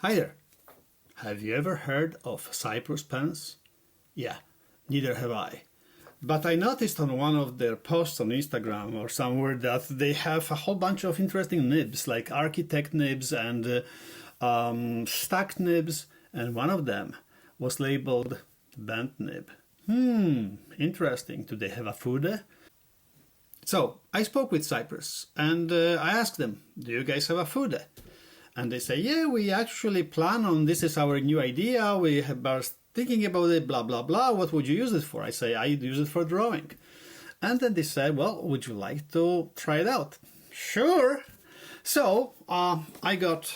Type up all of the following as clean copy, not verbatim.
Hi there. Have you ever heard of Cypress pens? Yeah, neither have I. But I noticed on one of their posts on Instagram or somewhere that they have a whole bunch of interesting nibs, like architect nibs and stacked nibs, and one of them was labeled bent nib. Interesting. Do they have a Fude? So I spoke with Cypress and I asked them, do you guys have a Fude? And they say, yeah, we actually plan on, this is our new idea, we are thinking about it, blah, blah, blah, what would you use it for? I say, I use it for drawing. And then they said, well, would you like to try it out? Sure. So I got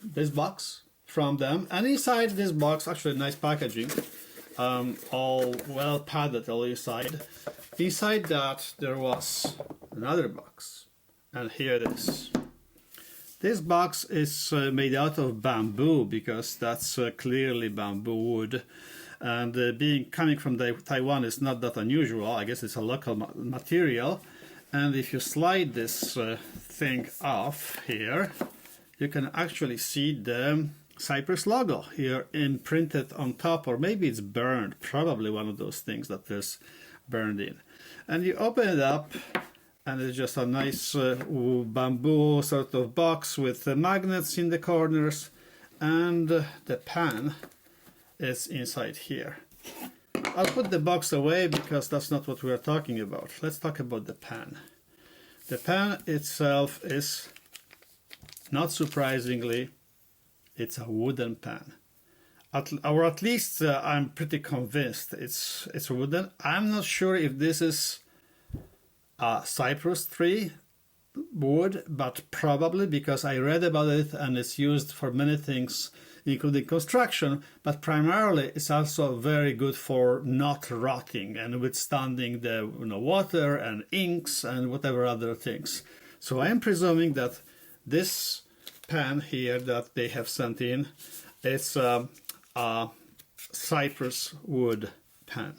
this box from them, and inside this box, actually nice packaging, all well padded all inside. Inside that there was another box, and here it is. This box is made out of bamboo because that's clearly bamboo wood, and coming from Taiwan is not that unusual. I guess it's a local material. And if you slide this thing off here, you can actually see the Cypress logo here imprinted on top, or maybe it's burned, probably one of those things that is burned in. And you open it up, and it's just a nice bamboo sort of box with magnets in the corners, and the pen is inside here. I'll put the box away because that's not what we are talking about. Let's talk about the pen. The pen itself is, not surprisingly, it's a wooden pen. Or at least I'm pretty convinced it's wooden. I'm not sure if this is a cypress tree wood, but probably, because I read about it and it's used for many things, including construction, but primarily it's also very good for not rotting and withstanding the water and inks and whatever other things. So I am presuming that this pen here that they have sent in, it's a cypress wood pen.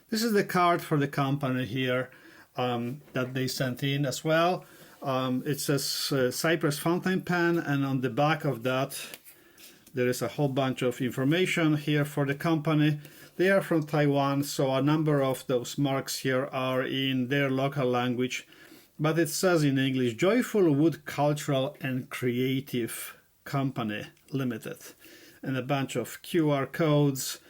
This is the card for the company here that they sent in as well. It says Cypress fountain pen, and on the back of that there is a whole bunch of information here for the company. They are from Taiwan, so a number of those marks here are in their local language, but it says in English, Joyful Wood Cultural and Creative Company Limited, and a bunch of QR codes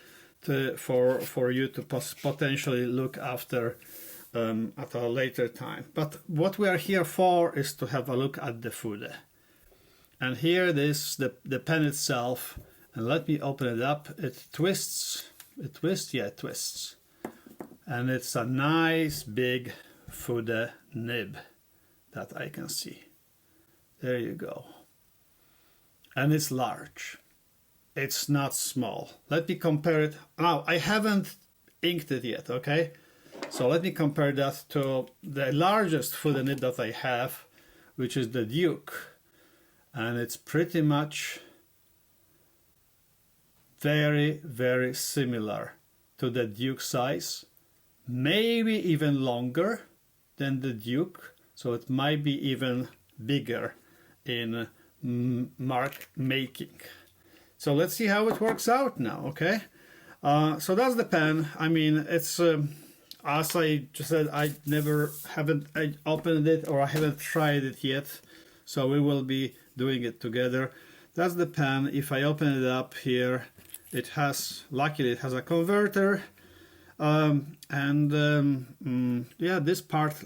for you to potentially look after at a later time. But what we are here for is to have a look at the Fude. And here it is, the pen itself, and let me open it up. It twists, yeah, it twists. And it's a nice big Fude nib that I can see. There you go. And it's large. It's not small. Let me compare it. Now, I haven't inked it yet, okay? So let me compare that to the largest Fude nib that I have, which is the Duke. And it's pretty much very, very similar to the Duke size. Maybe even longer than the Duke. So it might be even bigger in mark making. So let's see how it works out now, okay? So that's the pen. I mean, it's... as I just said, I haven't opened it, or I haven't tried it yet, so we will be doing it together. That's the pen. If I open it up here, luckily it has a converter, yeah, this part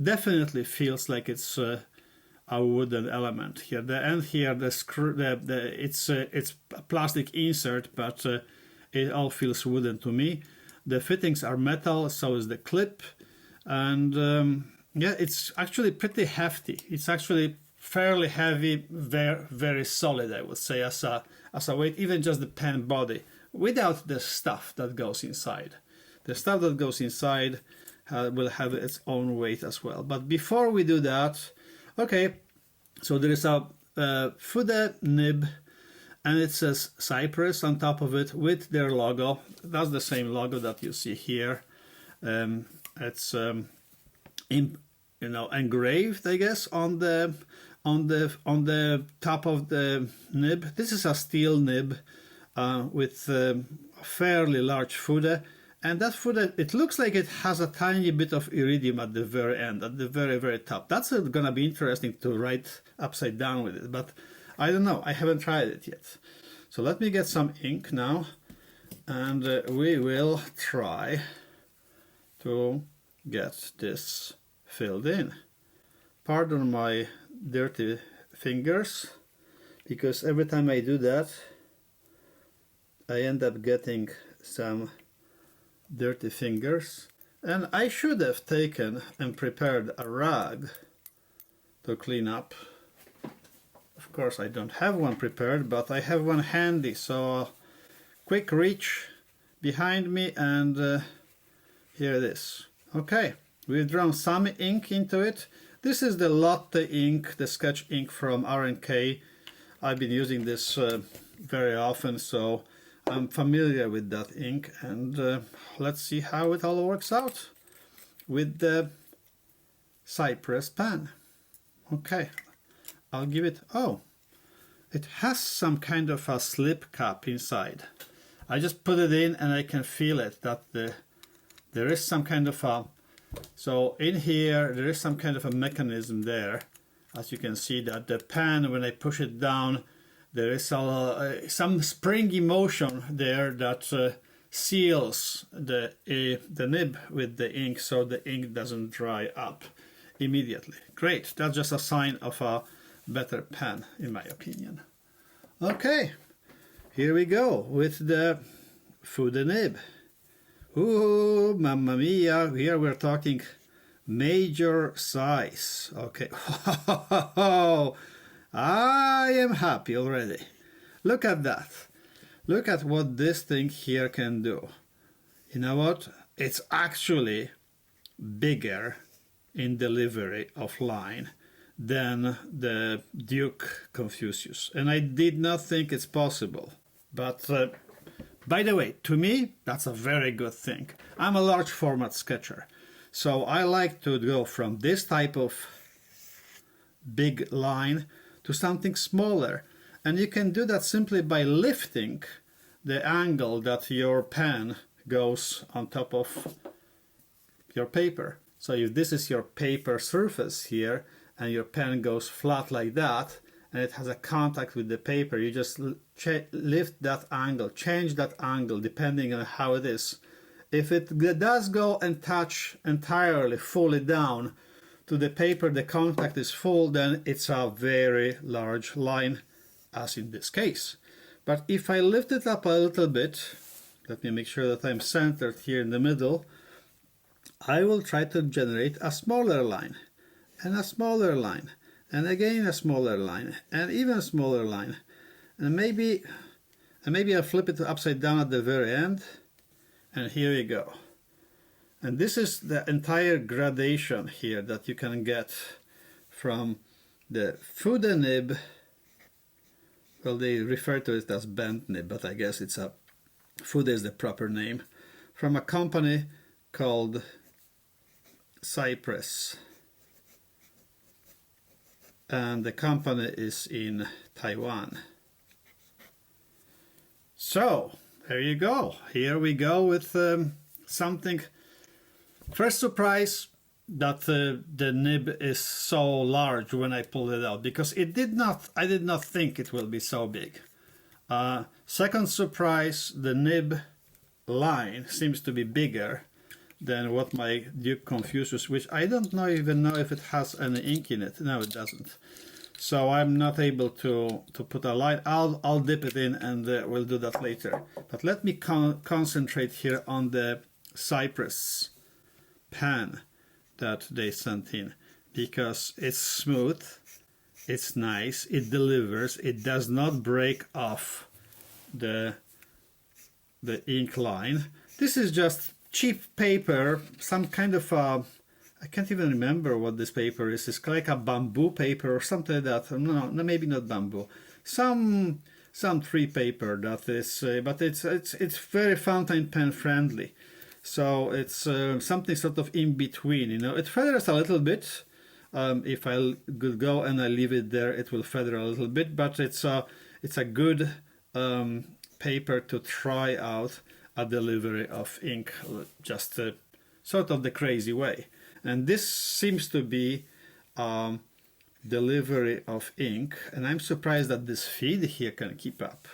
definitely feels like it's a wooden element here. The end here, the screw, it's a plastic insert, but it all feels wooden to me. The fittings are metal, so is the clip, and yeah, it's actually pretty hefty. It's actually fairly heavy, very, very solid, I would say, as a weight, even just the pen body, without the stuff that goes inside. The stuff that goes inside will have its own weight as well. But before we do that, okay, so there is a Fude nib, and it says Cypress on top of it with their logo. That's the same logo that you see here. It's engraved, I guess, on the on the top of the nib. This is a steel nib with a fairly large Fude, and that Fude, it looks like it has a tiny bit of iridium at the very end, at the very top. That's gonna be interesting to write upside down with it, but I don't know, I haven't tried it yet. So let me get some ink now, and we will try to get this filled in. Pardon my dirty fingers, because every time I do that I end up getting some dirty fingers, and I should have taken and prepared a rag to clean up. Of course I don't have one prepared, but I have one handy, so quick reach behind me, and here it is. Okay, we've drawn some ink into it. This is the Lotte ink, the sketch ink from R&K. I've been using this very often, so I'm familiar with that ink, and let's see how it all works out with the Cypress pen. Okay, I'll give it, oh, it has some kind of a slip cap inside. I just put it in and I can feel it, that there is some kind of a, so in here there is some kind of a mechanism there. As you can see, that the pen, when I push it down, there is some springy motion there that seals the nib with the ink, so the ink doesn't dry up immediately. Great, that's just a sign of a better pen, in my opinion. Okay, here we go with the Fude nib. Ooh, mamma mia, here we're talking major size. Okay, I am happy already. Look at that. Look at what this thing here can do. You know what? It's actually bigger in delivery of line than the Duke Confucius, and I did not think it's possible. But by the way, to me, that's a very good thing. I'm a large format sketcher, so I like to go from this type of big line to something smaller, and you can do that simply by lifting the angle that your pen goes on top of your paper. So if this is your paper surface here and your pen goes flat like that and it has a contact with the paper, you just lift that angle, change that angle depending on how it is. If it does go and touch entirely, fully down to the paper, the contact is full, then it's a very large line, as in this case. But if I lift it up a little bit, let me make sure that I'm centered here in the middle, I will try to generate a smaller line, and a smaller line, and again a smaller line, and even a smaller line. And maybe I'll flip it upside down at the very end, and here we go. And this is the entire gradation here that you can get from the Fude nib. Well, they refer to it as bent nib, but I guess it's a Fude is the proper name, from a company called Cypress, and the company is in Taiwan. So there you go. Here we go with something. First surprise that the nib is so large when I pulled it out, because I did not think it will be so big. Second surprise, the nib line seems to be bigger than what my Duke Confucius, which I don't even know if it has any ink in it. No, it doesn't. So I'm not able to put a line. I'll dip it in, and we'll do that later. But let me concentrate here on the Cypress pen that they sent in, because it's smooth, it's nice, it delivers, it does not break off the ink line. This is just cheap paper, some kind of a, I can't even remember what this paper is. It's like a bamboo paper or something like that. No, maybe not bamboo. Some tree paper that is, but it's very fountain pen friendly. So it's something sort of in between, you know. It feathers a little bit. If I could go and I leave it there, it will feather a little bit, but it's a good paper to try out a delivery of ink, just sort of the crazy way. And this seems to be delivery of ink, and I'm surprised that this feed here can keep up.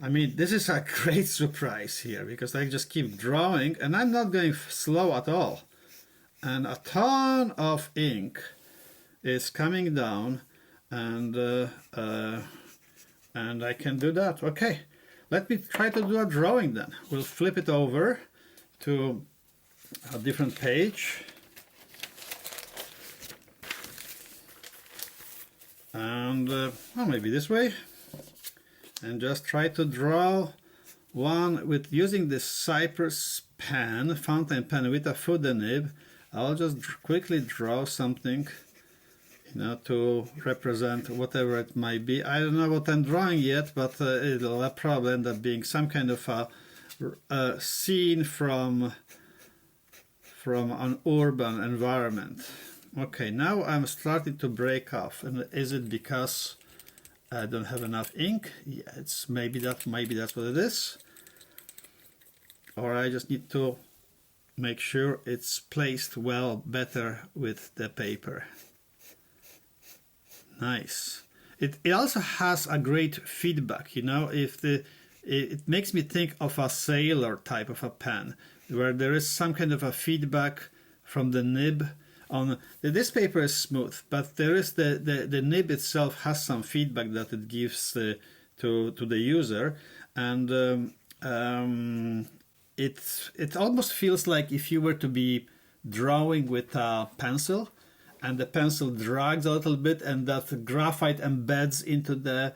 I mean, this is a great surprise here, because I just keep drawing and I'm not going slow at all. And a ton of ink is coming down, and I can do that. Okay, let me try to do a drawing then. We'll flip it over to a different page. And well, maybe this way. And just try to draw one with using this Cypress pen, fountain pen with a Fude nib. I'll just quickly draw something, you know, to represent whatever it might be. I don't know what I'm drawing yet, but it'll probably end up being some kind of a scene from an urban environment. Okay, now I'm starting to break off. And is it because I don't have enough ink? Yeah, it's maybe that's what it is. Or I just need to make sure it's placed well, better with the paper. Nice. It also has a great feedback, you know. It makes me think of a sailor type of a pen, where there is some kind of a feedback from the nib. On this paper is smooth, but there is the nib itself has some feedback that it gives to the user, and it almost feels like if you were to be drawing with a pencil, and the pencil drags a little bit, and that graphite embeds into the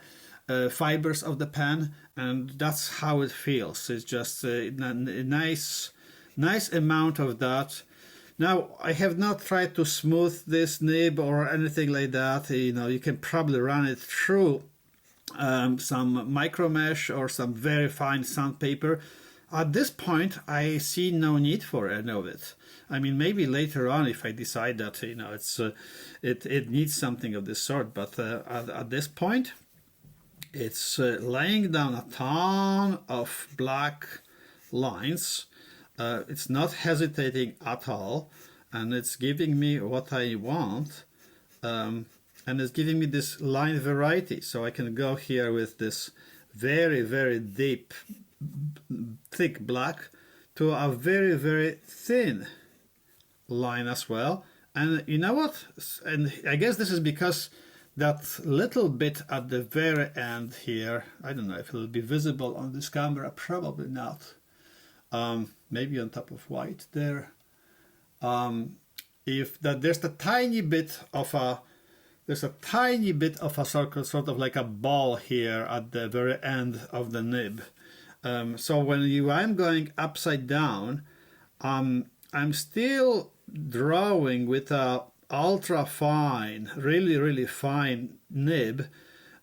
fibers of the pen, and that's how it feels. It's just a nice amount of that. Now, I have not tried to smooth this nib or anything like that. You know, you can probably run it through some micro mesh or some very fine sandpaper. At this point, I see no need for any of it. I mean, maybe later on, if I decide that, you know, it needs something of this sort. But at this point, it's laying down a ton of black lines. It's not hesitating at all, and it's giving me what I want, and it's giving me this line variety. So I can go here with this very, very deep, thick black to a very, very thin line as well. And you know what? And I guess this is because that little bit at the very end here, I don't know if it'll be visible on this camera, probably not. Maybe on top of white there. There's a tiny bit of a circle, sort of like a ball here at the very end of the nib. So when I'm going upside down, I'm still drawing with a ultra fine, really fine nib,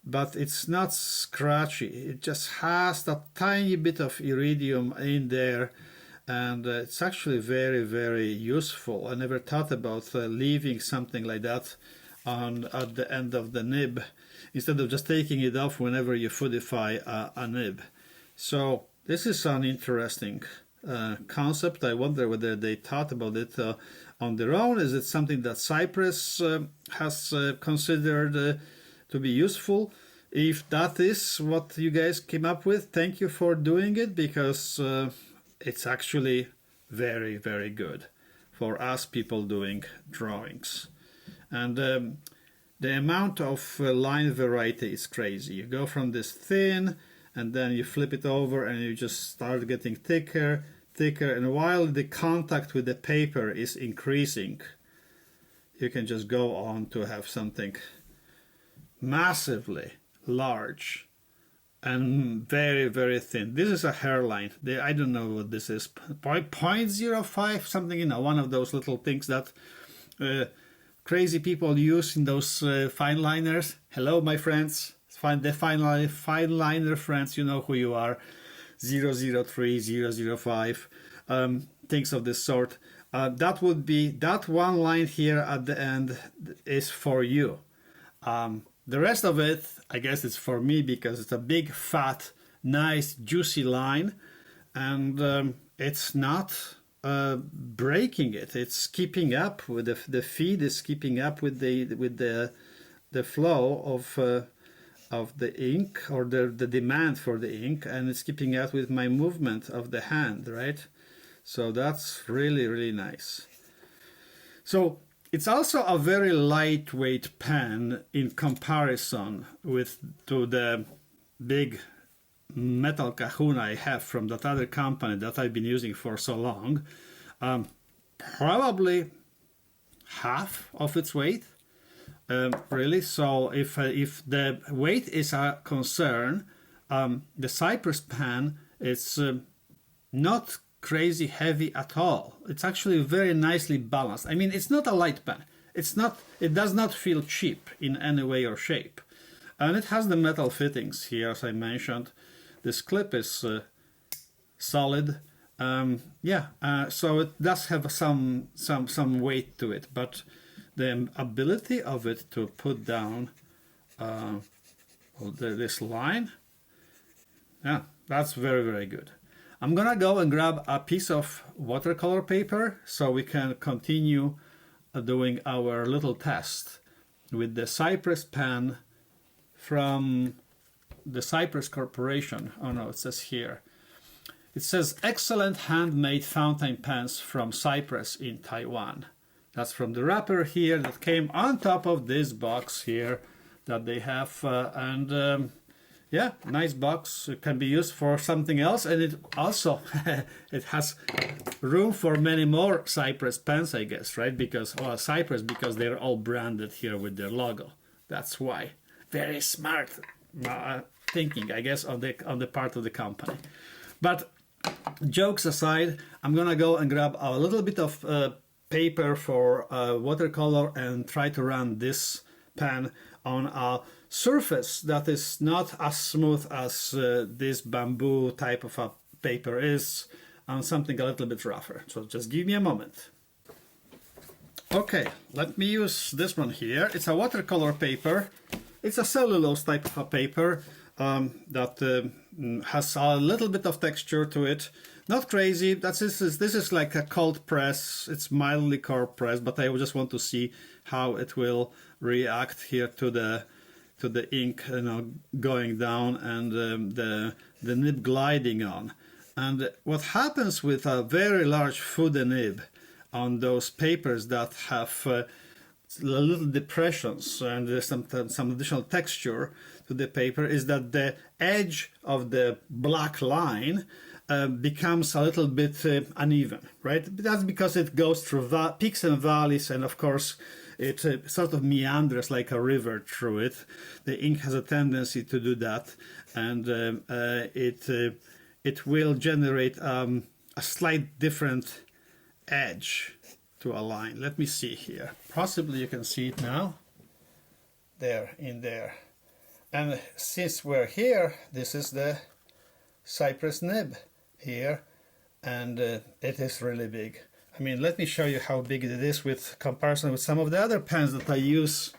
but it's not scratchy. It just has that tiny bit of iridium in there, and it's actually very, very useful. I never thought about leaving something like that at the end of the nib, instead of just taking it off whenever you foodify a nib. So this is an interesting concept. I wonder whether they thought about it on their own. Is it something that Cypress has considered to be useful? If that is what you guys came up with, thank you for doing it, because it's actually very, very good for us people doing drawings. And the amount of line variety is crazy. You go from this thin, and then you flip it over and you just start getting thicker, and while the contact with the paper is increasing, you can just go on to have something massively large and very, very thin. This is a hairline. I don't know what this is, 0.05 something, you know, one of those little things that crazy people use in those fine liners. Hello, my friends. The fine liner friends, you know who you are. 003, 005, things of this sort. that would be that one line here at the end is for you. The rest of it, I guess it's for me because it's a big, fat, nice, juicy line, and it's not breaking it. It's keeping up with the feed is keeping up with the flow of the ink, or the demand for the ink, and it's keeping up with my movement of the hand, right? So that's really, really nice. So it's also a very lightweight pen in comparison to the big metal kahuna I have from that other company that I've been using for so long. Probably half of its weight, really. So if the weight is a concern, the Cypress pen is not crazy heavy at all. It's actually very nicely balanced. I mean, it's not a light pen. It does not feel cheap in any way or shape. And it has the metal fittings here, as I mentioned. This clip is solid. So it does have some weight to it, but the ability of it to put down this line, yeah, that's very, very good. I'm gonna go and grab a piece of watercolor paper so we can continue doing our little test with the Cypress pen from the Cypress Corporation. Oh no, it says here. It says excellent handmade fountain pens from Cypress in Taiwan. That's from the wrapper here that came on top of this box here that they have, yeah, nice box. It can be used for something else, and it also it has room for many more Cypress pens, I guess, right? Because Cypress, because they're all branded here with their logo. That's why. Very smart thinking, I guess, on the part of the company. But jokes aside, I'm gonna go and grab a little bit of paper for watercolor and try to run this pen on a surface that is not as smooth as this bamboo type of a paper is, on something a little bit rougher. So just give me a moment. Okay, let me use this one here. It's a watercolor paper. It's a cellulose type of a paper that has a little bit of texture to it. Not crazy. This is like a cold press. It's mildly cold press, but I just want to see how it will react here to the ink, going down, and the nib gliding on. And what happens with a very large Fude nib on those papers that have little depressions and some additional texture to the paper is that the edge of the black line becomes a little bit uneven, right? That's because it goes through peaks and valleys, and of course it sort of meanders like a river through it. The ink has a tendency to do that, and it will generate a slight different edge to a line. Let me see here. Possibly you can see it now. There, in there. And since we're here, this is the Cypress nib here, and it is really big. I mean, let me show you how big it is with comparison with some of the other pens that I use.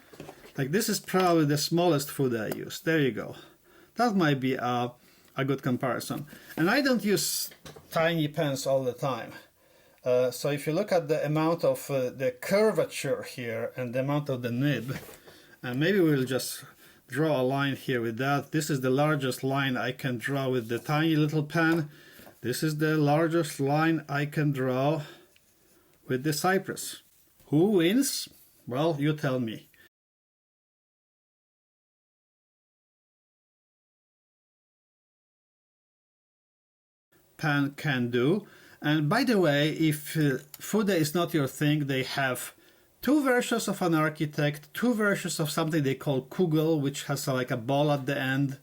Like this is probably the smallest Fude I use. There you go. That might be a good comparison. And I don't use tiny pens all the time. So if you look at the amount of the curvature here and the amount of the nib, and maybe we'll just draw a line here with that. This is the largest line I can draw with the tiny little pen. This is the largest line I can draw with the Cypress. Who wins? Well, you tell me. Pen can do. And by the way, if Fude is not your thing, they have two versions of an architect, two versions of something they call Kugel, which has like a ball at the end,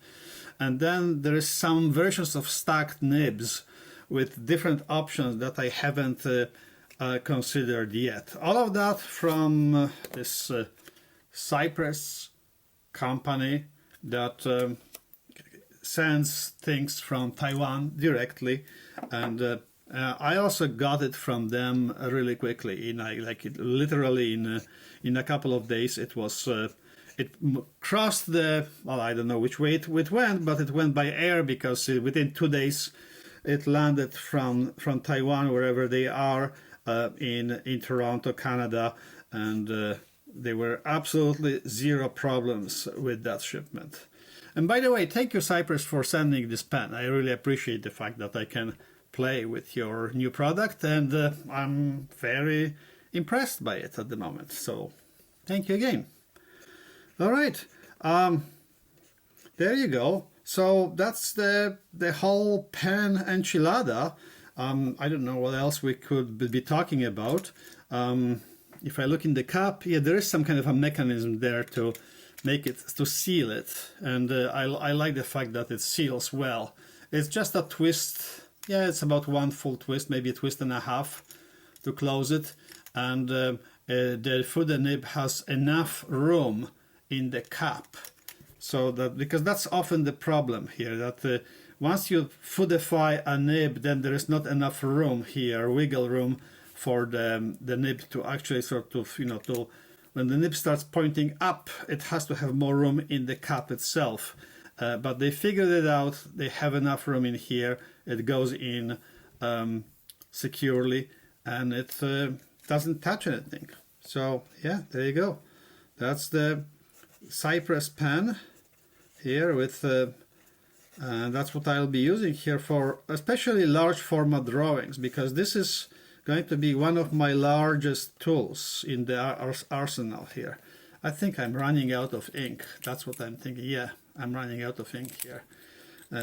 and then there is some versions of stacked nibs with different options that I haven't considered yet. All of that from this Cypress company that sends things from Taiwan directly, and I also got it from them really quickly. Literally in a couple of days, it was crossed the, well, I don't know which way it went, but it went by air, because within 2 days it landed from Taiwan, wherever they are, in Toronto, Canada, and there were absolutely zero problems with that shipment. And by the way, thank you, Cypress, for sending this pen. I really appreciate the fact that I can play with your new product, and I'm very impressed by it at the moment. So thank you again. All right, there you go. So that's the whole pen enchilada. I don't know what else we could be talking about. If I look in the cup, yeah, there is some kind of a mechanism there to make it, to seal it, and I like the fact that it seals well. It's just a twist. Yeah, it's about 1 full twist, maybe a twist and a half to close it, and the Fude nib has enough room in the cap, so that, because that's often the problem here, that once you Fudify a nib, then there is not enough room here, wiggle room, for the nib to actually sort of, you know, to, when the nib starts pointing up, it has to have more room in the cap itself. But they figured it out. They have enough room in here. It goes in securely, and it doesn't touch anything. So yeah, there you go. That's the Cypress pen here with that's what I'll be using here for especially large format drawings, because this is going to be one of my largest tools in the arsenal here. I think I'm running out of ink. That's what I'm thinking. Yeah, I'm running out of ink here.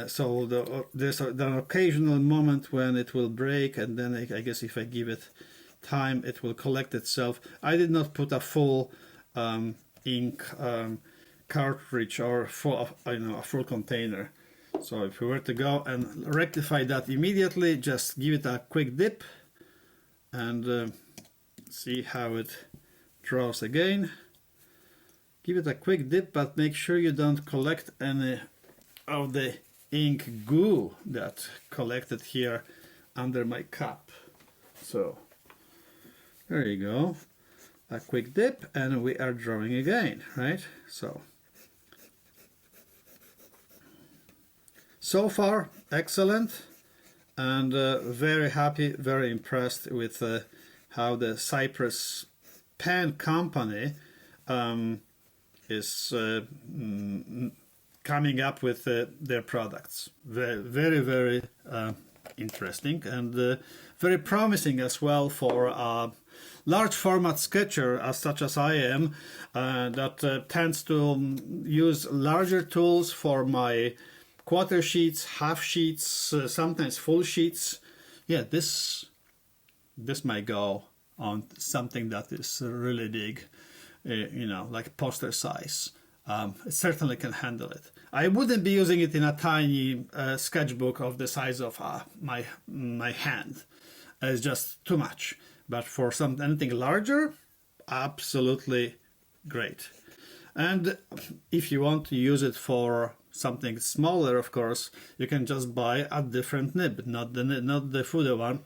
So there's an occasional moment when it will break, and then I guess if I give it time, it will collect itself. I did not put a full ink cartridge or full, a full container. So if we were to go and rectify that immediately, just give it a quick dip and see how it draws again. Give it a quick dip, but make sure you don't collect any of the ink goo that collected here under my cup. So there you go. A quick dip and we are drawing again, right? So far excellent, and very happy, very impressed with how the Cypress pen company is coming up with their products. Very, very interesting, and very promising as well for a large format sketcher such as I am, that tends to use larger tools for my quarter sheets, half sheets, sometimes full sheets. Yeah, this might go on something that is really big, you know, like poster size. It certainly can handle it. I wouldn't be using it in a tiny sketchbook of the size of my hand. It's just too much. But for anything larger, absolutely great. And if you want to use it for something smaller, of course, you can just buy a different nib, not the Fude one,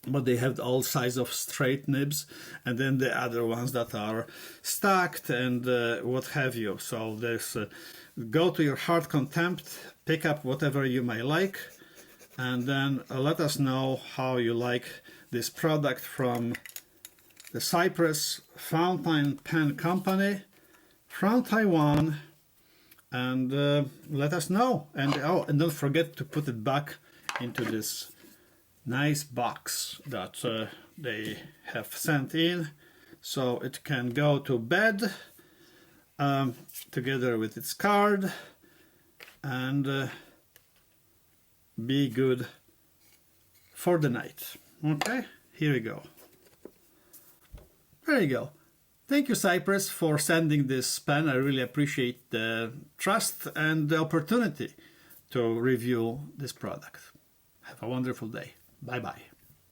but they have all size of straight nibs, and then the other ones that are stacked and what have you. So there's go to your heart contempt, pick up whatever you may like, and then let us know how you like this product from the Cypress Fountain Pen Company from Taiwan, and let us know. And and don't forget to put it back into this nice box that they have sent in, so it can go to bed together with its card and be good for the night. Okay, here we go. There you go. Thank you, Cypress, for sending this pen. I really appreciate the trust and the opportunity to review this product. Have a wonderful day. Bye-bye.